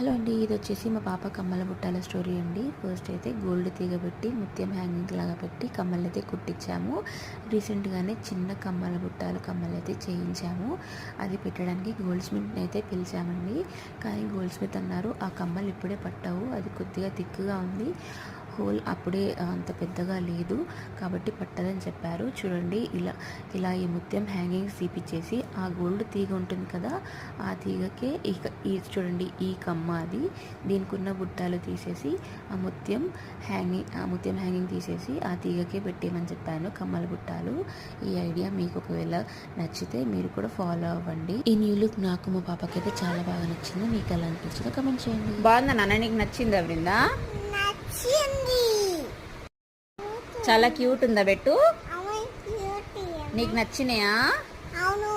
Hello అండి, ఇది వచ్చేసి మా పాప కమ్మల బుట్టాల స్టోరీ అండి. ఫస్ట్ అయితే గోల్డ్ తీగ పెట్టి ముత్యం హ్యాంగింగ్ లాగా పెట్టి కమ్మలు అయితే కుట్టించాము. రీసెంట్గానే చిన్న కమ్మల బుట్టాల కమ్మలు అయితే చేయించాము. అది పెట్టడానికి గోల్డ్ స్మిత్ అయితే పిలిచామండి. కానీ గోల్డ్ స్మిత్ అన్నారు ఆ కమ్మలు ఇప్పుడే పట్టవు, అది కొద్దిగా థిక్గా ఉంది, హోల్ అప్పుడే అంత పెద్దగా లేదు కాబట్టి పట్టదని చెప్పారు. చూడండి, ఇలా ఈ ముత్యం హ్యాంగింగ్స్ తీపిచ్చేసి ఆ గోల్డ్ తీగ ఉంటుంది కదా, ఆ తీగకే ఈ చూడండి ఈ కమ్మ అది, దీనికి ఉన్న బుట్టాలు తీసేసి ఆ ముత్యం హ్యాంగింగ్ తీసేసి ఆ తీగకే పెట్టేయమని చెప్పాను, కమ్మల బుట్టాలు. ఈ ఐడియా మీకు ఒకవేళ నచ్చితే మీరు కూడా ఫాలో అవ్వండి. ఈ న్యూ లుక్ నాకు మా పాపకైతే చాలా బాగా నచ్చింది. మీకు ఎలా అనిపించిందో కమెంట్ చేయండి. బాగుందా నాన్న, నీకు నచ్చిందా బృందా? చాలా క్యూట్ ఉందా బెట్టు? నీకు నచ్చినాయా? అవును.